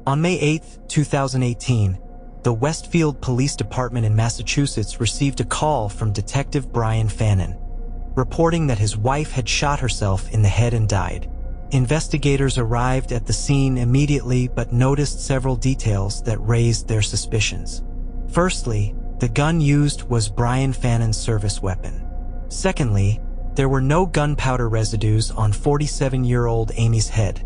On May 8, 2018, the Westfield Police Department in Massachusetts received a call from Detective Brian Fanion, reporting that his wife had shot herself in the head and died. Investigators arrived at the scene immediately but noticed several details that raised their suspicions. Firstly, the gun used was Brian Fanion's service weapon. Secondly, there were no gunpowder residues on 47-year-old Amy's head,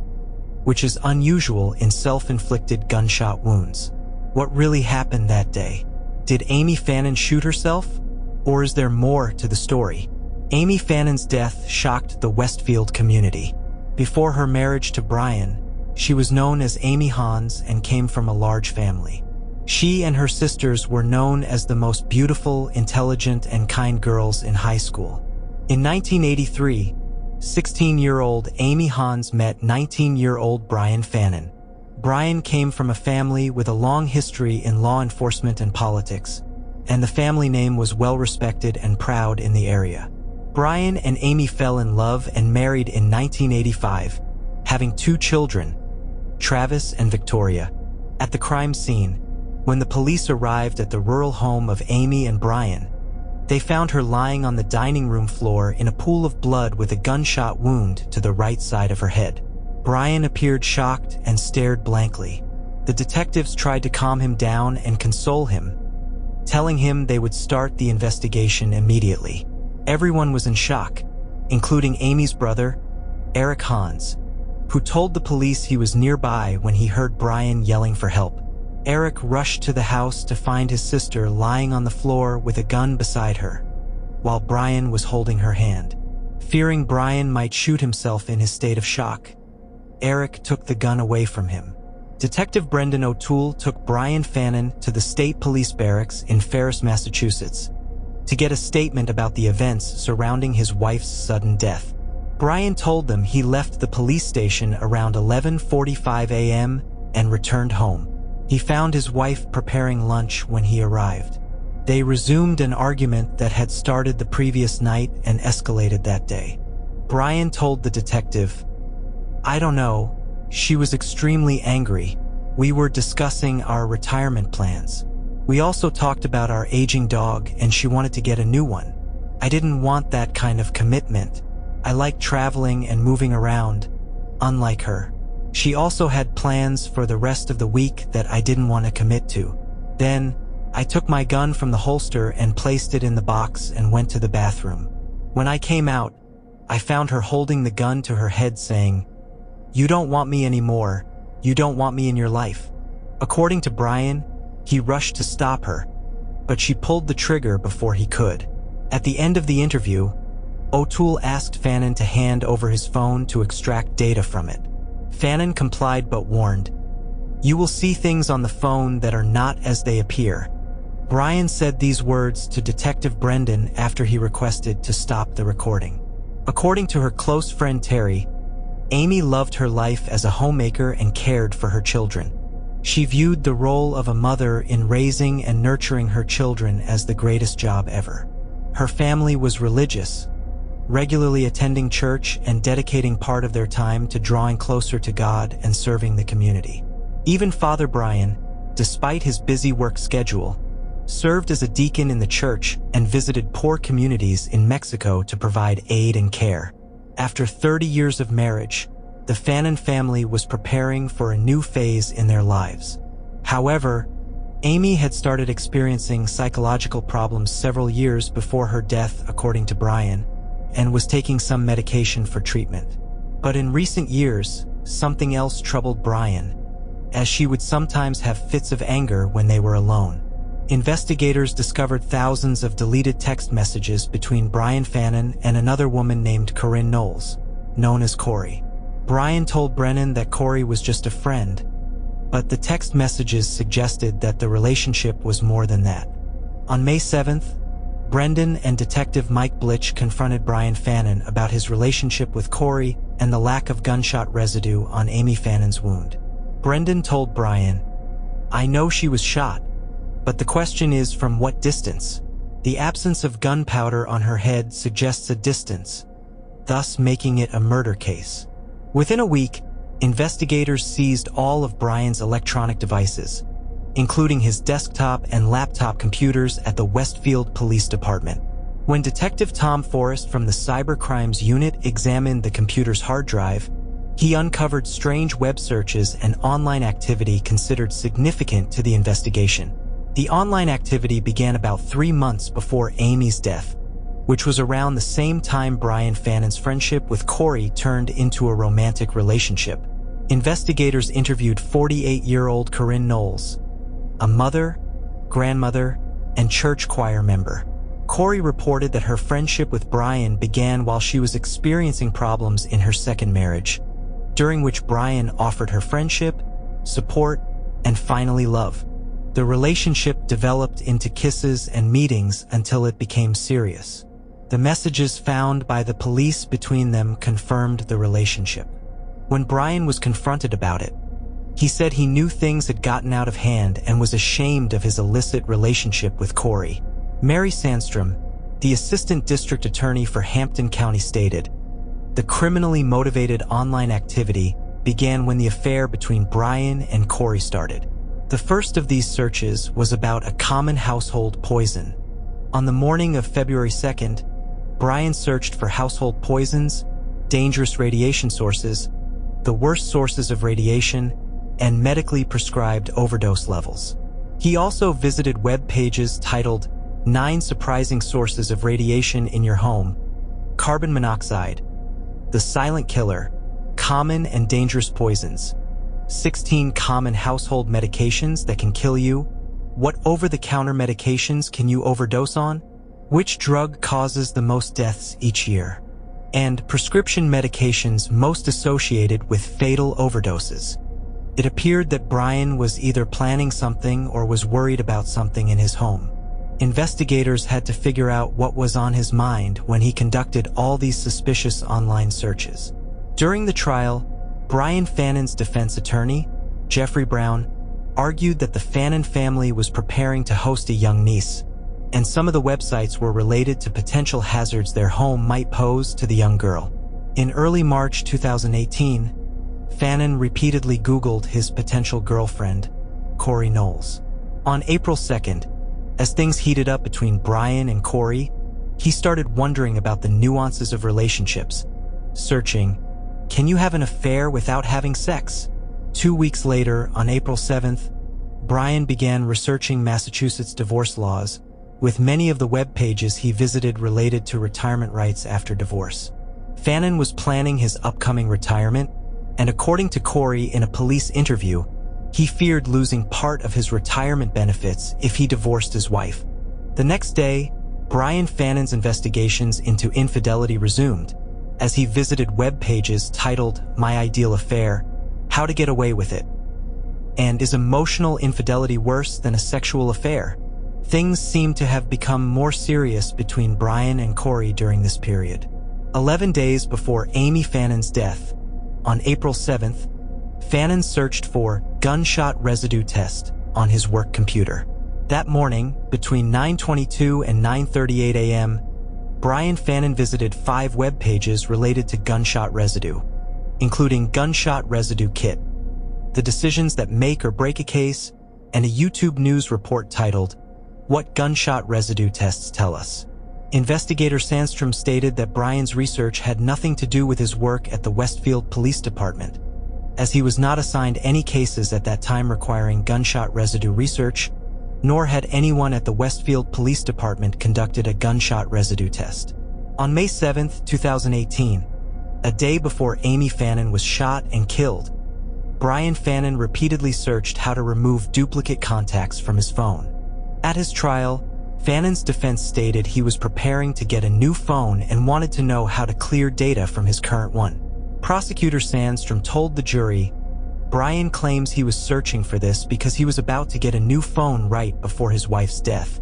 which is unusual in self-inflicted gunshot wounds. What really happened that day? Did Amy Fanion shoot herself? Or is there more to the story? Amy Fanion's death shocked the Westfield community. Before her marriage to Brian, she was known as Amy Hans and came from a large family. She and her sisters were known as the most beautiful, intelligent, and kind girls in high school. In 1983, 16-year-old Amy Hans met 19-year-old Brian Fanion. Brian came from a family with a long history in law enforcement and politics, and the family name was well respected and proud in the area. Brian and Amy fell in love and married in 1985, having 2 children, Travis and Victoria. At the crime scene, when the police arrived at the rural home of Amy and Brian, they found her lying on the dining room floor in a pool of blood with a gunshot wound to the right side of her head. Brian appeared shocked and stared blankly. The detectives tried to calm him down and console him, telling him they would start the investigation immediately. Everyone was in shock, including Amy's brother, Eric Hans, who told the police he was nearby when he heard Brian yelling for help. Eric rushed to the house to find his sister lying on the floor with a gun beside her, while Brian was holding her hand. Fearing Brian might shoot himself in his state of shock, Eric took the gun away from him. Detective Brendan O'Toole took Brian Fanion to the State Police Barracks in Ferris, Massachusetts, to get a statement about the events surrounding his wife's sudden death. Brian told them he left the police station around 11:45 a.m. and returned home. He found his wife preparing lunch when he arrived. They resumed an argument that had started the previous night and escalated that day. Brian told the detective, "I don't know. She was extremely angry. We were discussing our retirement plans. We also talked about our aging dog and she wanted to get a new one. I didn't want that kind of commitment. I like traveling and moving around, unlike her. She also had plans for the rest of the week that I didn't want to commit to. Then, I took my gun from the holster and placed it in the box and went to the bathroom. When I came out, I found her holding the gun to her head saying, 'You don't want me anymore. You don't want me in your life.' According to Brian, he rushed to stop her, but she pulled the trigger before he could. At the end of the interview, O'Toole asked Fanion to hand over his phone to extract data from it. Fanion complied but warned, "You will see things on the phone that are not as they appear." Brian said these words to Detective Brendan after he requested to stop the recording. According to her close friend Terry, Amy loved her life as a homemaker and cared for her children. She viewed the role of a mother in raising and nurturing her children as the greatest job ever. Her family was religious, regularly attending church and dedicating part of their time to drawing closer to God and serving the community. Even Father Brian, despite his busy work schedule, served as a deacon in the church and visited poor communities in Mexico to provide aid and care. After 30 years of marriage, the Fanion family was preparing for a new phase in their lives. However, Amy had started experiencing psychological problems several years before her death, according to Brian, and was taking some medication for treatment. But in recent years, something else troubled Brian, as she would sometimes have fits of anger when they were alone. Investigators discovered thousands of deleted text messages between Brian Fanion and another woman named Corinne Knowles, known as Corey. Brian told Brennan that Corey was just a friend, but the text messages suggested that the relationship was more than that. On May 7th, Brendan and Detective Mike Blitch confronted Brian Fanion about his relationship with Corey and the lack of gunshot residue on Amy Fanion's wound. Brendan told Brian, "I know she was shot, but the question is from what distance? The absence of gunpowder on her head suggests a distance, thus making it a murder case." Within a week, Investigators seized all of Brian's electronic devices, including his desktop and laptop computers at the Westfield Police Department. When Detective Tom Forrest from the Cybercrimes Unit examined the computer's hard drive, he uncovered strange web searches and online activity considered significant to the investigation. The online activity began about 3 months before Amy's death, which was around the same time Brian Fanon's friendship with Corey turned into a romantic relationship. Investigators interviewed 48-year-old Corinne Knowles, a mother, grandmother, and church choir member. Corey reported that her friendship with Brian began while she was experiencing problems in her second marriage, during which Brian offered her friendship, support, and finally love. The relationship developed into kisses and meetings until it became serious. The messages found by the police between them confirmed the relationship. When Brian was confronted about it, he said he knew things had gotten out of hand and was ashamed of his illicit relationship with Corey. Mary Sandstrom, the assistant district attorney for Hampton County, stated, "The criminally motivated online activity began when the affair between Brian and Corey started. The first of these searches was about a common household poison. On the morning of February 2nd, Brian searched for household poisons, dangerous radiation sources, the worst sources of radiation, and medically prescribed overdose levels. He also visited web pages titled 9 Surprising Sources of Radiation in Your Home, Carbon Monoxide, The Silent Killer, Common and Dangerous Poisons, 16 Common Household Medications That Can Kill You, What Over-the-Counter Medications Can You Overdose On, Which Drug Causes the Most Deaths Each Year, and Prescription Medications Most Associated with Fatal Overdoses." It appeared that Brian was either planning something or was worried about something in his home. Investigators had to figure out what was on his mind when he conducted all these suspicious online searches. During the trial, Brian Fanon's defense attorney, Jeffrey Brown, argued that the Fanon family was preparing to host a young niece, and some of the websites were related to potential hazards their home might pose to the young girl. In early March 2018, Fanon repeatedly Googled his potential girlfriend, Corey Knowles. On April 2nd, as things heated up between Brian and Corey, he started wondering about the nuances of relationships, searching, "Can you have an affair without having sex?" 2 weeks later, on April 7th, Brian began researching Massachusetts divorce laws, with many of the web pages he visited related to retirement rights after divorce. Fanon was planning his upcoming retirement, and according to Corey in a police interview, he feared losing part of his retirement benefits if he divorced his wife. The next day, Brian Fanon's investigations into infidelity resumed, as he visited web pages titled My Ideal Affair, How to Get Away with It, and Is Emotional Infidelity Worse Than a Sexual Affair? Things seemed to have become more serious between Brian and Corey during this period. 11 days before Amy Fanon's death, on April 7th, Fanon searched for gunshot residue test on his work computer. That morning, between 9:22 and 9:38 a.m., Brian Fanon visited 5 web pages related to gunshot residue, including Gunshot Residue Kit, The Decisions That Make or Break a Case, and a YouTube news report titled, What Gunshot Residue Tests Tell Us. Investigator Sandstrom stated that Brian's research had nothing to do with his work at the Westfield Police Department, as he was not assigned any cases at that time requiring gunshot residue research, nor had anyone at the Westfield Police Department conducted a gunshot residue test. On May 7, 2018, a day before Amy Fanon was shot and killed, Brian Fanon repeatedly searched how to remove duplicate contacts from his phone. At his trial, Fanon's defense stated he was preparing to get a new phone and wanted to know how to clear data from his current one. Prosecutor Sandstrom told the jury, Brian claims he was searching for this because he was about to get a new phone right before his wife's death.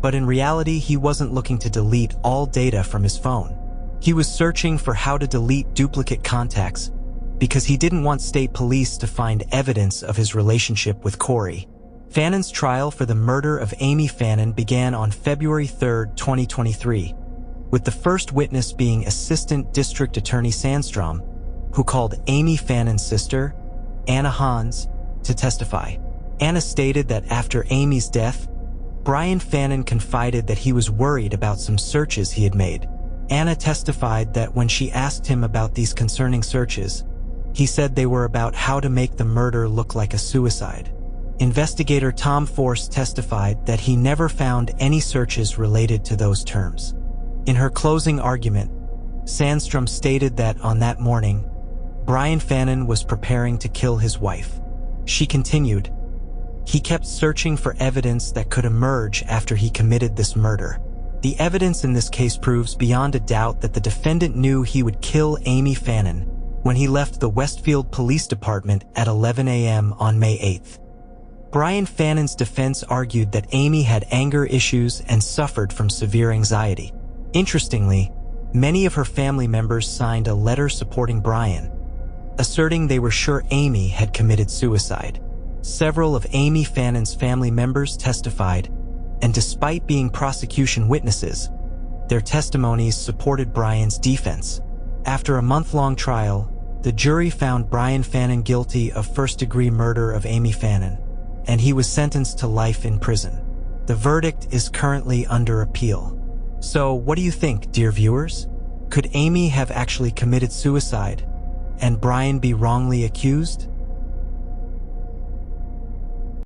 But in reality, he wasn't looking to delete all data from his phone. He was searching for how to delete duplicate contacts because he didn't want state police to find evidence of his relationship with Corey. Fanon's trial for the murder of Amy Fanon began on February 3, 2023, with the first witness being Assistant District Attorney Sandstrom, who called Amy Fanon's sister, Anna Hans, to testify. Anna stated that after Amy's death, Brian Fanion confided that he was worried about some searches he had made. Anna testified that when she asked him about these concerning searches, he said they were about how to make the murder look like a suicide. Investigator Tom Force testified that he never found any searches related to those terms. In her closing argument, Sandstrom stated that on that morning, Brian Fanion was preparing to kill his wife. She continued, "He kept searching for evidence that could emerge after he committed this murder. The evidence in this case proves beyond a doubt that the defendant knew he would kill Amy Fanion when he left the Westfield Police Department at 11 a.m. on May 8th. Brian Fanon's defense argued that Amy had anger issues and suffered from severe anxiety. Interestingly, many of her family members signed a letter supporting Brian, asserting they were sure Amy had committed suicide. Several of Amy Fanon's family members testified, and despite being prosecution witnesses, their testimonies supported Brian's defense. After a month-long trial, the jury found Brian Fanion guilty of first-degree murder of Amy Fanion, and he was sentenced to life in prison. The verdict is currently under appeal. So, what do you think, dear viewers? Could Amy have actually committed suicide, and Brian be wrongly accused?